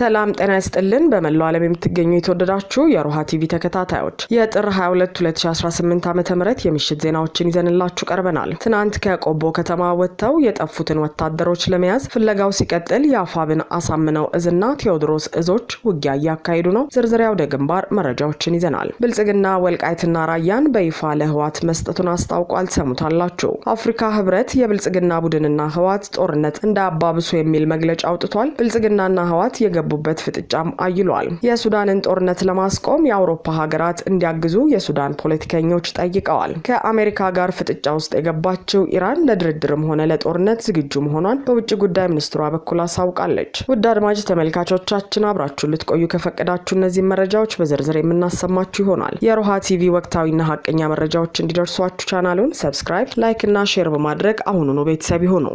ሰላም ጤና ይስጥልን በመላው ዓለም የምትገኙ የተወደዳችሁ የሮሃ ቲቪ ተከታታዮች የጥር 22 2018 ዓ.ም የምሽት ዜናዎችን ይዘንላችሁ ቀርበናል። ትናንት ከቆቦ ከተማ ወጥተው የጠፉትን ወታደሮች ለመያዝ ፍለጋው ሲቀጥል የአፋብን አሳምነው እዝና ቴዎድሮስ እዞች ውጊያ እያካሄዱ ነው። ዝርዝር ያውደ ግንባር መረጃዎችን ይዘናል። ብልጽግና ወልቃይትና ራያን በይፋ ለህዋት መስጠቱን አስታውቋል። ሰሙታላችሁ። አፍሪካ ህብረት የብልጽግና ቡድንና ህዋት ጦርነት እንዳያባብሱ የሚል መግለጫ አውጥቷል። ብልጽግናና ህዋት የገቡበት ፍጥጫም አይሏል። የሱዳንን ጦርነት ለማስቆም የአውሮፓ ሀገራት እንዲያግዙ የሱዳን ፖለቲከኞች ጠይቀዋል። ከአሜሪካ ጋር ፍጥጫ ውስጥ የገባችው ኢራን ለድርድርም ሆነ ለጦርነት ዝግጁ መሆኗን በውጭ ጉዳይ ሚኒስትሯ በኩል አሳውቃለች። ውድ አድማጭ ተመልካቾቻችን አብራችሁ ልትቆዩ ከፈቀዳችሁ እነዚህ መረጃዎች በዝርዝር የምናሰማችሁ ይሆናል። የሮሃ ቲቪ ወቅታዊና ሀቀኛ መረጃዎች እንዲደርሷችሁ ቻናሉን ሰብስክራይብ፣ ላይክ እና ሼር በማድረግ አሁኑኑ ቤተሰብ ይሁኑ።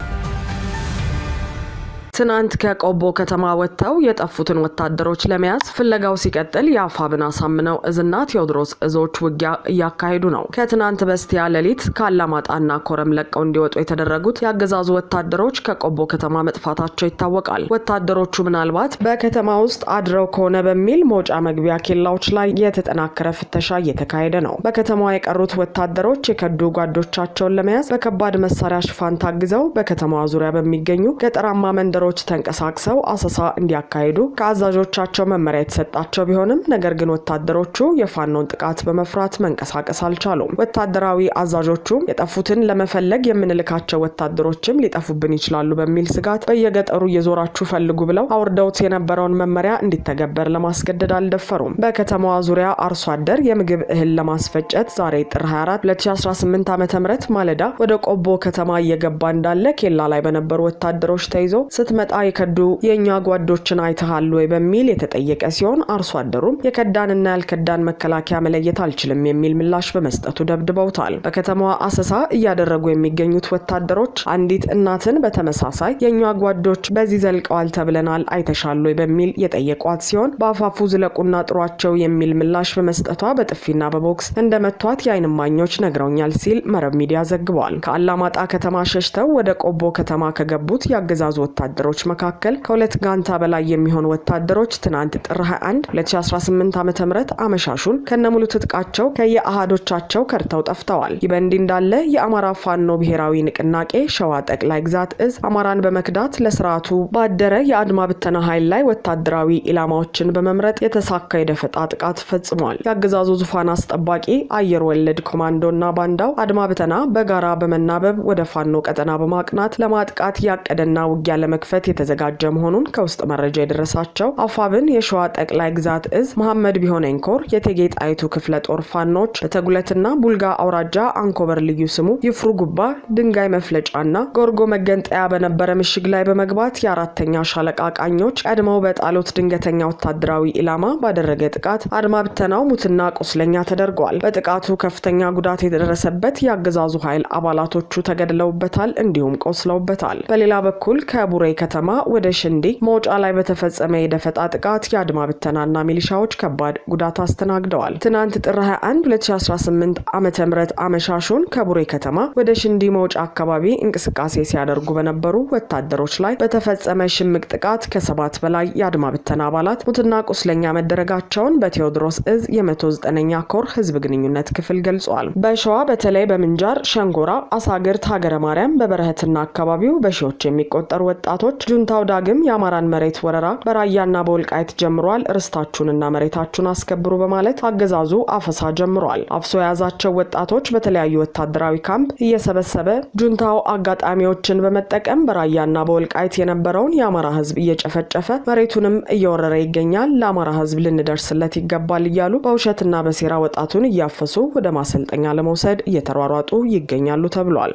ትናንት ከቆቦ ከተማ ወጥተው የጠፉትን ወታደሮች ለመያዝ ፍለጋው ሲቀጥል የአፋብን አሳምነው እዝና ቴዎድሮስ እዞች ውጊያ እያካሄዱ ነው። ከትናንት በስቲያ ሌሊት ካላማጣና ኮረም ለቀው እንዲወጡ የተደረጉት የአገዛዙ ወታደሮች ከቆቦ ከተማ መጥፋታቸው ይታወቃል። ወታደሮቹ ምናልባት በከተማ ውስጥ አድረው ከሆነ በሚል መውጫ መግቢያ ኬላዎች ላይ የተጠናከረ ፍተሻ እየተካሄደ ነው። በከተማዋ የቀሩት ወታደሮች የከዱ ጓዶቻቸውን ለመያዝ በከባድ መሳሪያ ሽፋን ታግዘው በከተማዋ ዙሪያ በሚገኙ ገጠራማ መንደሮች ተንቀሳቅሰው አሰሳ እንዲያካሂዱ ከአዛዦቻቸው መመሪያ የተሰጣቸው ቢሆንም ነገር ግን ወታደሮቹ የፋኖን ጥቃት በመፍራት መንቀሳቀስ አልቻሉም። ወታደራዊ አዛዦቹም የጠፉትን ለመፈለግ የምንልካቸው ወታደሮችም ሊጠፉብን ይችላሉ በሚል ስጋት በየገጠሩ እየዞራችሁ ፈልጉ ብለው አውርደውት የነበረውን መመሪያ እንዲተገበር ለማስገደድ አልደፈሩም። በከተማዋ ዙሪያ አርሶ አደር የምግብ እህል ለማስፈጨት ዛሬ ጥር 24 2018 ዓ.ም ማለዳ ወደ ቆቦ ከተማ እየገባ እንዳለ ኬላ ላይ በነበሩ ወታደሮች ተይዞ መጣ የከዱ የኛ ጓዶችን አይተሃል ወይ በሚል የተጠየቀ ሲሆን አርሶ አደሩም የከዳንና ያልከዳን መከላከያ መለየት አልችልም የሚል ምላሽ በመስጠቱ ደብድበውታል። በከተማዋ አሰሳ እያደረጉ የሚገኙት ወታደሮች አንዲት እናትን በተመሳሳይ የኛ ጓዶች በዚህ ዘልቀዋል ተብለናል አይተሻል ወይ በሚል የጠየቋት ሲሆን በአፋፉ ዝለቁና ጥሯቸው የሚል ምላሽ በመስጠቷ በጥፊና በቦክስ እንደመቷት የዓይን እማኞች ነግረውኛል ሲል መረብ ሚዲያ ዘግቧል። ከአላማጣ ከተማ ሸሽተው ወደ ቆቦ ከተማ ከገቡት ያገዛዙ ወታደሮች መካከል ከሁለት ጋንታ በላይ የሚሆኑ ወታደሮች ትናንት ጥር 21 2018 ዓ.ም አመሻሹን ከነሙሉ ትጥቃቸው ከየአሃዶቻቸው ከርተው ጠፍተዋል። ይህ በእንዲህ እንዳለ የአማራ ፋኖ ብሔራዊ ንቅናቄ ሸዋ ጠቅላይ ግዛት እዝ አማራን በመክዳት ለስርዓቱ ባደረ የአድማ ብተና ኃይል ላይ ወታደራዊ ኢላማዎችን በመምረጥ የተሳካ የደፈጣ ጥቃት ፈጽሟል። የአገዛዙ ዙፋን አስጠባቂ አየር ወለድ ኮማንዶና ባንዳው አድማ ብተና በጋራ በመናበብ ወደ ፋኖ ቀጠና በማቅናት ለማጥቃት ያቀደና ውጊያ ለመክፈት የተዘጋጀ መሆኑን ከውስጥ መረጃ የደረሳቸው አፋብን የሸዋ ጠቅላይ ግዛት እዝ መሐመድ ቢሆነኝ ኮር የቴጌ ጣይቱ ክፍለ ጦር ፋኖች በተጉለትና ቡልጋ አውራጃ አንኮበር ልዩ ስሙ ይፍሩ ጉባ ድንጋይ መፍለጫና ጎርጎ መገንጠያ በነበረ ምሽግ ላይ በመግባት የአራተኛ ሻለቃ ቃኞች ቀድመው በጣሉት ድንገተኛ ወታደራዊ ኢላማ ባደረገ ጥቃት አድማ ብተናው ሙትና ቁስለኛ ተደርጓል። በጥቃቱ ከፍተኛ ጉዳት የደረሰበት የአገዛዙ ኃይል አባላቶቹ ተገድለውበታል፣ እንዲሁም ቆስለውበታል። በሌላ በኩል ከቡሬ ከተማ ወደ ሽንዲ መውጫ ላይ በተፈጸመ የደፈጣ ጥቃት የአድማ ብተናና ሚሊሻዎች ከባድ ጉዳት አስተናግደዋል። ትናንት ጥር 21 2018 ዓ.ም አመሻሹን ከቡሬ ከተማ ወደ ሽንዲ መውጫ አካባቢ እንቅስቃሴ ሲያደርጉ በነበሩ ወታደሮች ላይ በተፈጸመ ሽምቅ ጥቃት ከ7 በላይ የአድማ ብተና አባላት ሙትና ቁስለኛ መደረጋቸውን በቴዎድሮስ እዝ የ109ኛ ኮር ህዝብ ግንኙነት ክፍል ገልጿል። በሸዋ በተለይ በምንጃር ሸንጎራ፣ አሳግርት፣ ሀገረ ማርያም በበረህትና አካባቢው በሺዎች የሚቆጠሩ ወጣቶች ጁንታው ዳግም የአማራን መሬት ወረራ በራያና በወልቃይት ጀምሯል፣ ርስታችሁንና መሬታችሁን አስከብሩ በማለት አገዛዙ አፈሳ ጀምሯል። አፍሶ የያዛቸው ወጣቶች በተለያዩ ወታደራዊ ካምፕ እየሰበሰበ ጁንታው አጋጣሚዎችን በመጠቀም በራያና በወልቃይት የነበረውን የአማራ ህዝብ እየጨፈጨፈ መሬቱንም እየወረረ ይገኛል። ለአማራ ህዝብ ልንደርስለት ይገባል እያሉ በውሸትና በሴራ ወጣቱን እያፈሱ ወደ ማሰልጠኛ ለመውሰድ እየተሯሯጡ ይገኛሉ ተብሏል።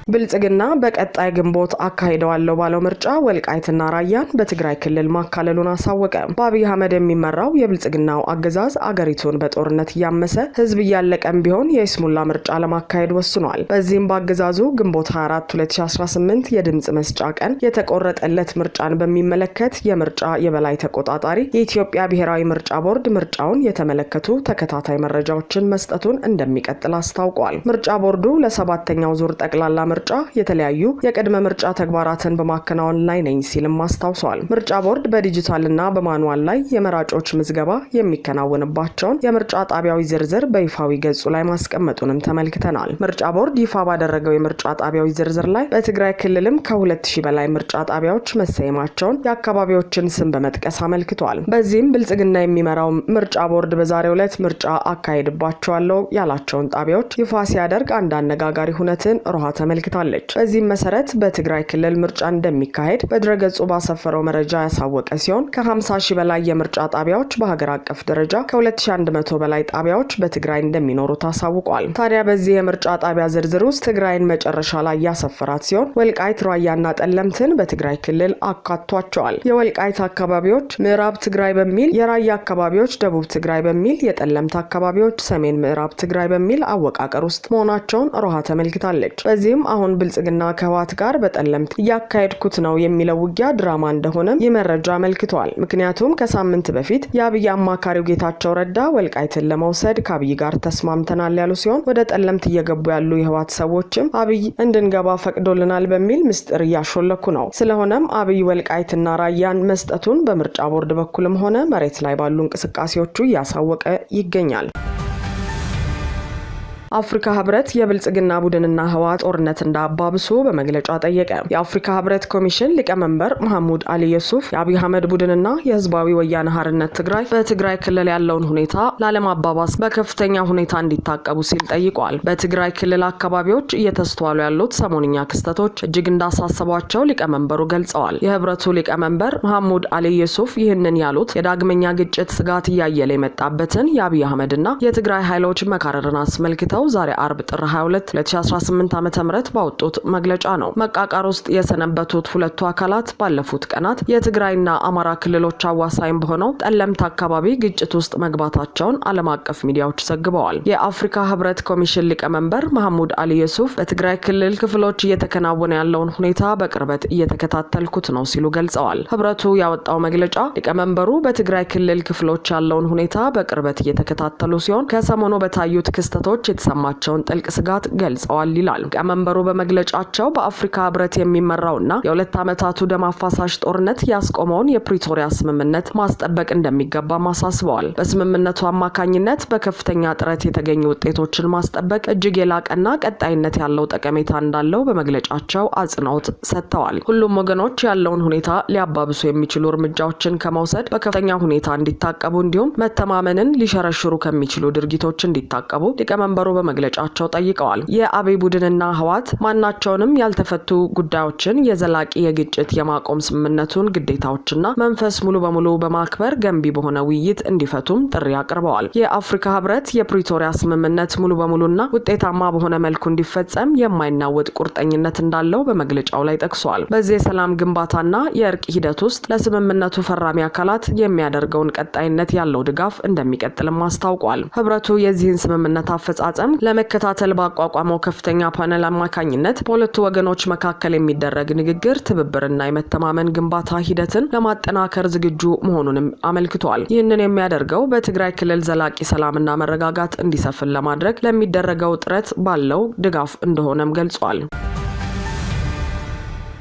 ብልጽግና በቀጣይ ግንቦት አካሂደዋለሁ ባለው ምርጫ ወልቃይትና ራያን በትግራይ ክልል ማካለሉን አሳወቀ። በአብይ አህመድ የሚመራው የብልጽግናው አገዛዝ አገሪቱን በጦርነት እያመሰ ህዝብ እያለቀም ቢሆን የይስሙላ ምርጫ ለማካሄድ ወስኗል። በዚህም በአገዛዙ ግንቦት 24 2018 የድምጽ መስጫ ቀን የተቆረጠለት ምርጫን በሚመለከት የምርጫ የበላይ ተቆጣጣሪ የኢትዮጵያ ብሔራዊ ምርጫ ቦርድ ምርጫውን የተመለከቱ ተከታታይ መረጃዎችን መስጠቱን እንደሚቀጥል አስታውቋል። ምርጫ ቦርዱ ለሰባተኛው ዙር ጠቅላላ ምርጫ የተለያዩ የቅድመ ምርጫ ተግባራትን በማከናወን ላይ ነኝ ሲልም አስታውሷል። ምርጫ ቦርድ በዲጂታልና በማኑዋል ላይ የመራጮች ምዝገባ የሚከናወንባቸውን የምርጫ ጣቢያዎች ዝርዝር በይፋዊ ገጹ ላይ ማስቀመጡንም ተመልክተናል። ምርጫ ቦርድ ይፋ ባደረገው የምርጫ ጣቢያዎች ዝርዝር ላይ በትግራይ ክልልም ከ2000 በላይ ምርጫ ጣቢያዎች መሰየማቸውን የአካባቢዎችን ስም በመጥቀስ አመልክቷል። በዚህም ብልጽግና የሚመራው ምርጫ ቦርድ በዛሬው ዕለት ምርጫ አካሄድባቸዋለሁ ያላቸውን ጣቢያዎች ይፋ ሲያደርግ አንድ አነጋጋሪ ሁነትን ሮሃ ተመልክታለች። በዚህም መሰረት በትግራይ ክልል ምርጫ እንደሚካሄድ በድረገጹ ባሰፈረው መረጃ ያሳወቀ ሲሆን ከ50 ሺህ በላይ የምርጫ ጣቢያዎች በሀገር አቀፍ ደረጃ ከ2100 በላይ ጣቢያዎች በትግራይ እንደሚኖሩ ታሳውቋል። ታዲያ በዚህ የምርጫ ጣቢያ ዝርዝር ውስጥ ትግራይን መጨረሻ ላይ ያሰፈራት ሲሆን ወልቃይት፣ ራያና ጠለምትን በትግራይ ክልል አካቷቸዋል። የወልቃይት አካባቢዎች ምዕራብ ትግራይ በሚል፣ የራያ አካባቢዎች ደቡብ ትግራይ በሚል፣ የጠለምት አካባቢዎች ሰሜን ምዕራብ ትግራይ በሚል አወቃቀር ውስጥ መሆናቸውን ሮሃ ተመልክታለች። በዚህም አሁን ብልጽግና ከህወሓት ጋር በጠለምት እያካሄድኩት ነው የሚለው ውጊያ ድራማ እንደሆነም ይህ መረጃ አመልክቷል። ምክንያቱም ከሳምንት በፊት የአብይ አማካሪው ጌታቸው ረዳ ወልቃይትን ለመውሰድ ከአብይ ጋር ተስማምተናል ያሉ ሲሆን ወደ ጠለምት እየገቡ ያሉ የህወሓት ሰዎችም አብይ እንድንገባ ፈቅዶልናል በሚል ምስጢር እያሾለኩ ነው። ስለሆነም አብይ ወልቃይትና ራያን መስጠቱን በምርጫ ቦርድ በኩልም ሆነ መሬት ላይ ባሉ እንቅስቃሴዎቹ እያሳወቀ ይገኛል። አፍሪካ ህብረት የብልጽግና ቡድንና ህወሓት ጦርነት እንዳባብሱ በመግለጫ ጠየቀ። የአፍሪካ ህብረት ኮሚሽን ሊቀመንበር መሐሙድ አሊ ዩሱፍ የአብይ አህመድ ቡድንና የህዝባዊ ወያነ ሓርነት ትግራይ በትግራይ ክልል ያለውን ሁኔታ ላለማባባስ በከፍተኛ ሁኔታ እንዲታቀቡ ሲል ጠይቋል። በትግራይ ክልል አካባቢዎች እየተስተዋሉ ያሉት ሰሞንኛ ክስተቶች እጅግ እንዳሳሰቧቸው ሊቀመንበሩ ገልጸዋል። የህብረቱ ሊቀመንበር መሐሙድ አሊ ዩሱፍ ይህንን ያሉት የዳግመኛ ግጭት ስጋት እያየለ የመጣበትን የአብይ አህመድና የትግራይ ኃይሎች መካረርን አስመልክተው ዛሬ አርብ ጥር 22 2018 ዓ.ም ባወጡት መግለጫ ነው። መቃቃር ውስጥ የሰነበቱት ሁለቱ አካላት ባለፉት ቀናት የትግራይና አማራ ክልሎች አዋሳኝ በሆነው ጠለምት አካባቢ ግጭት ውስጥ መግባታቸውን ዓለም አቀፍ ሚዲያዎች ዘግበዋል። የአፍሪካ ህብረት ኮሚሽን ሊቀመንበር መሐሙድ አሊ ዩሱፍ በትግራይ ክልል ክፍሎች እየተከናወነ ያለውን ሁኔታ በቅርበት እየተከታተልኩት ነው ሲሉ ገልጸዋል። ህብረቱ ያወጣው መግለጫ ሊቀመንበሩ በትግራይ ክልል ክፍሎች ያለውን ሁኔታ በቅርበት እየተከታተሉ ሲሆን ከሰሞኑ በታዩት ክስተቶች ማቸውን ጥልቅ ስጋት ገልጸዋል ይላል። ሊቀመንበሩ በመግለጫቸው በአፍሪካ ህብረት የሚመራውና የሁለት ዓመታቱ ደም አፋሳሽ ጦርነት ያስቆመውን የፕሪቶሪያ ስምምነት ማስጠበቅ እንደሚገባ አሳስበዋል። በስምምነቱ አማካኝነት በከፍተኛ ጥረት የተገኙ ውጤቶችን ማስጠበቅ እጅግ የላቀና ቀጣይነት ያለው ጠቀሜታ እንዳለው በመግለጫቸው አጽንኦት ሰጥተዋል። ሁሉም ወገኖች ያለውን ሁኔታ ሊያባብሱ የሚችሉ እርምጃዎችን ከመውሰድ በከፍተኛ ሁኔታ እንዲታቀቡ እንዲሁም መተማመንን ሊሸረሽሩ ከሚችሉ ድርጊቶች እንዲታቀቡ ሊቀመንበሩ በመግለጫቸው ጠይቀዋል። የአብይ ቡድንና ህወሓት ማናቸውንም ያልተፈቱ ጉዳዮችን የዘላቂ የግጭት የማቆም ስምምነቱን ግዴታዎችና መንፈስ ሙሉ በሙሉ በማክበር ገንቢ በሆነ ውይይት እንዲፈቱም ጥሪ አቅርበዋል። የአፍሪካ ህብረት የፕሪቶሪያ ስምምነት ሙሉ በሙሉና ውጤታማ በሆነ መልኩ እንዲፈጸም የማይናወጥ ቁርጠኝነት እንዳለው በመግለጫው ላይ ጠቅሷል። በዚህ የሰላም ግንባታና የእርቅ ሂደት ውስጥ ለስምምነቱ ፈራሚ አካላት የሚያደርገውን ቀጣይነት ያለው ድጋፍ እንደሚቀጥልም አስታውቋል። ህብረቱ የዚህን ስምምነት አፈጻጸም ለመከታተል ባቋቋመው ከፍተኛ ፓነል አማካኝነት በሁለቱ ወገኖች መካከል የሚደረግ ንግግር፣ ትብብርና የመተማመን ግንባታ ሂደትን ለማጠናከር ዝግጁ መሆኑንም አመልክቷል። ይህንን የሚያደርገው በትግራይ ክልል ዘላቂ ሰላምና መረጋጋት እንዲሰፍን ለማድረግ ለሚደረገው ጥረት ባለው ድጋፍ እንደሆነም ገልጿል።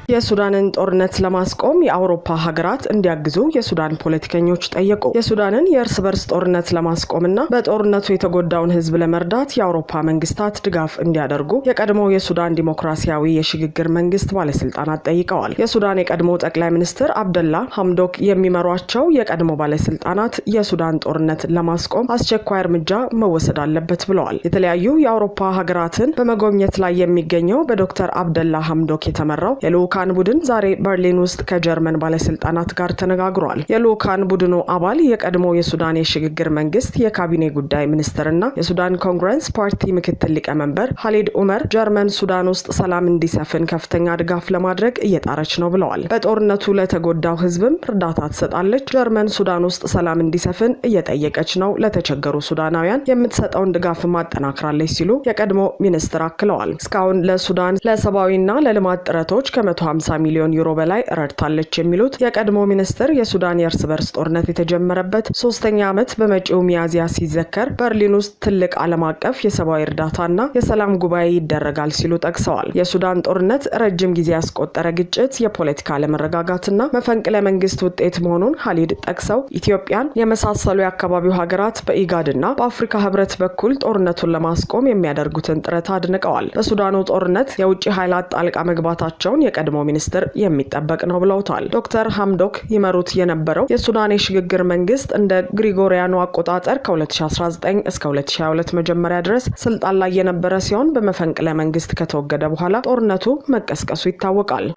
የሱዳንን ጦርነት ለማስቆም የአውሮፓ ሀገራት እንዲያግዙ የሱዳን ፖለቲከኞች ጠየቁ። የሱዳንን የእርስ በርስ ጦርነት ለማስቆምና በጦርነቱ የተጎዳውን ሕዝብ ለመርዳት የአውሮፓ መንግስታት ድጋፍ እንዲያደርጉ የቀድሞ የሱዳን ዲሞክራሲያዊ የሽግግር መንግስት ባለስልጣናት ጠይቀዋል። የሱዳን የቀድሞ ጠቅላይ ሚኒስትር አብደላ ሐምዶክ የሚመሯቸው የቀድሞ ባለስልጣናት የሱዳን ጦርነት ለማስቆም አስቸኳይ እርምጃ መወሰድ አለበት ብለዋል። የተለያዩ የአውሮፓ ሀገራትን በመጎብኘት ላይ የሚገኘው በዶክተር አብደላ ሐምዶክ የተመራው የልዑካን ቡድን ዛሬ በርሊን ውስጥ ከጀርመን ባለስልጣናት ጋር ተነጋግሯል። የልዑካን ቡድኑ አባል የቀድሞ የሱዳን የሽግግር መንግስት የካቢኔ ጉዳይ ሚኒስትርና የሱዳን ኮንግረስ ፓርቲ ምክትል ሊቀመንበር ሀሊድ ኡመር ጀርመን ሱዳን ውስጥ ሰላም እንዲሰፍን ከፍተኛ ድጋፍ ለማድረግ እየጣረች ነው ብለዋል። በጦርነቱ ለተጎዳው ህዝብም እርዳታ ትሰጣለች። ጀርመን ሱዳን ውስጥ ሰላም እንዲሰፍን እየጠየቀች ነው። ለተቸገሩ ሱዳናውያን የምትሰጠውን ድጋፍ ማጠናክራለች ሲሉ የቀድሞ ሚኒስትር አክለዋል። እስካሁን ለሱዳን ለሰብአዊና ለልማት ጥረቶች ከ120 ከ150 ሚሊዮን ዩሮ በላይ ረድታለች የሚሉት የቀድሞ ሚኒስትር የሱዳን የእርስ በርስ ጦርነት የተጀመረበት 3ኛ ዓመት በመጪው ሚያዝያ ሲዘከር በርሊን ውስጥ ትልቅ ዓለም አቀፍ የሰብአዊ እርዳታና የሰላም ጉባኤ ይደረጋል ሲሉ ጠቅሰዋል። የሱዳን ጦርነት ረጅም ጊዜ ያስቆጠረ ግጭት፣ የፖለቲካ አለመረጋጋትና መፈንቅለ መንግስት ውጤት መሆኑን ሀሊድ ጠቅሰው ኢትዮጵያን የመሳሰሉ የአካባቢው ሀገራት በኢጋድና በአፍሪካ ህብረት በኩል ጦርነቱን ለማስቆም የሚያደርጉትን ጥረት አድንቀዋል። በሱዳኑ ጦርነት የውጭ ኃይላት ጣልቃ መግባታቸውን የቀድሞ ሚኒስትር የሚጠበቅ ነው ብለውታል። ዶክተር ሐምዶክ ይመሩት የነበረው የሱዳን የሽግግር መንግስት እንደ ግሪጎሪያኑ አቆጣጠር ከ2019 እስከ 2022 መጀመሪያ ድረስ ስልጣን ላይ የነበረ ሲሆን በመፈንቅለ መንግስት ከተወገደ በኋላ ጦርነቱ መቀስቀሱ ይታወቃል።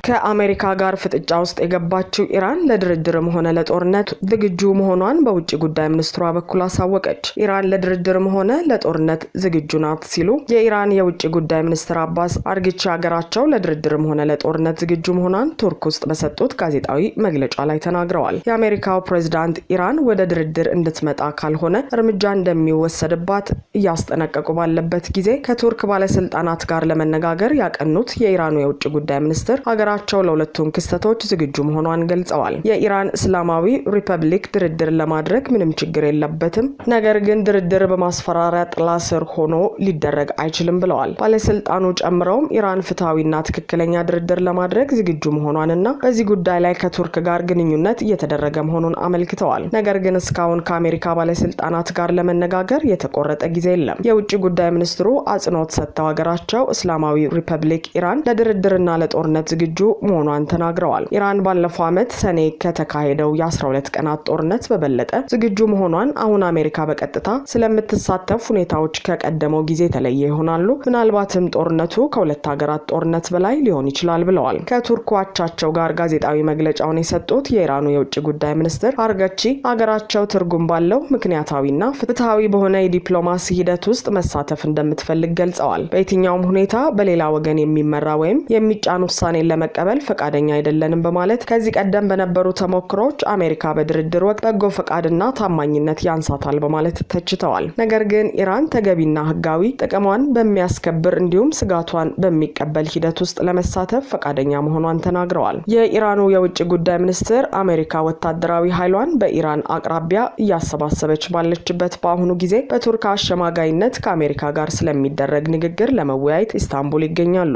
ከአሜሪካ ጋር ፍጥጫ ውስጥ የገባችው ኢራን ለድርድርም ሆነ ለጦርነት ዝግጁ መሆኗን በውጭ ጉዳይ ሚኒስትሯ በኩል አሳወቀች። ኢራን ለድርድርም ሆነ ለጦርነት ዝግጁ ናት ሲሉ የኢራን የውጭ ጉዳይ ሚኒስትር አባስ አርጊቺ ሀገራቸው ለድርድርም ሆነ ለጦርነት ዝግጁ መሆኗን ቱርክ ውስጥ በሰጡት ጋዜጣዊ መግለጫ ላይ ተናግረዋል። የአሜሪካው ፕሬዝዳንት ኢራን ወደ ድርድር እንድትመጣ ካልሆነ እርምጃ እንደሚወሰድባት እያስጠነቀቁ ባለበት ጊዜ ከቱርክ ባለስልጣናት ጋር ለመነጋገር ያቀኑት የኢራኑ የውጭ ጉዳይ ሚኒስትር ሀገራቸው ለሁለቱም ክስተቶች ዝግጁ መሆኗን ገልጸዋል። የኢራን እስላማዊ ሪፐብሊክ ድርድር ለማድረግ ምንም ችግር የለበትም፣ ነገር ግን ድርድር በማስፈራሪያ ጥላ ስር ሆኖ ሊደረግ አይችልም ብለዋል። ባለስልጣኑ ጨምረውም ኢራን ፍትሐዊና ትክክለኛ ድርድር ለማድረግ ዝግጁ መሆኗንና በዚህ ጉዳይ ላይ ከቱርክ ጋር ግንኙነት እየተደረገ መሆኑን አመልክተዋል። ነገር ግን እስካሁን ከአሜሪካ ባለስልጣናት ጋር ለመነጋገር የተቆረጠ ጊዜ የለም። የውጭ ጉዳይ ሚኒስትሩ አጽንኦት ሰጥተው ሀገራቸው እስላማዊ ሪፐብሊክ ኢራን ለድርድርና ለጦርነት ዝግጁ መሆኗን ተናግረዋል። ኢራን ባለፈው ዓመት ሰኔ ከተካሄደው የ12 ቀናት ጦርነት በበለጠ ዝግጁ መሆኗን አሁን አሜሪካ በቀጥታ ስለምትሳተፍ ሁኔታዎች ከቀደመው ጊዜ የተለየ ይሆናሉ፣ ምናልባትም ጦርነቱ ከሁለት ሀገራት ጦርነት በላይ ሊሆን ይችላል ብለዋል። ከቱርክ አቻቸው ጋር ጋዜጣዊ መግለጫውን የሰጡት የኢራኑ የውጭ ጉዳይ ሚኒስትር አርገቺ ሀገራቸው ትርጉም ባለው ምክንያታዊና ፍትሃዊ በሆነ የዲፕሎማሲ ሂደት ውስጥ መሳተፍ እንደምትፈልግ ገልጸዋል። በየትኛውም ሁኔታ በሌላ ወገን የሚመራ ወይም የሚጫን ውሳኔን ለመቀበል ፈቃደኛ አይደለንም በማለት ከዚህ ቀደም በነበሩ ተሞክሮች አሜሪካ በድርድር ወቅት በጎ ፈቃድና ታማኝነት ያንሳታል በማለት ተችተዋል። ነገር ግን ኢራን ተገቢና ህጋዊ ጥቅሟን በሚያስከብር እንዲሁም ስጋቷን በሚቀበል ሂደት ውስጥ ለመሳተፍ ፈቃደኛ መሆኗን ተናግረዋል። የኢራኑ የውጭ ጉዳይ ሚኒስትር አሜሪካ ወታደራዊ ኃይሏን በኢራን አቅራቢያ እያሰባሰበች ባለችበት በአሁኑ ጊዜ በቱርክ አሸማጋይነት ከአሜሪካ ጋር ስለሚደረግ ንግግር ለመወያየት ኢስታንቡል ይገኛሉ።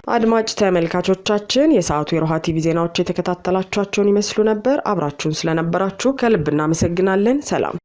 አድማጭ ተመልካቾቻችን የሰዓቱ የሮሃ ቲቪ ዜናዎች የተከታተላችኋቸውን ይመስሉ ነበር። አብራችሁን ስለነበራችሁ ከልብ እናመሰግናለን። ሰላም።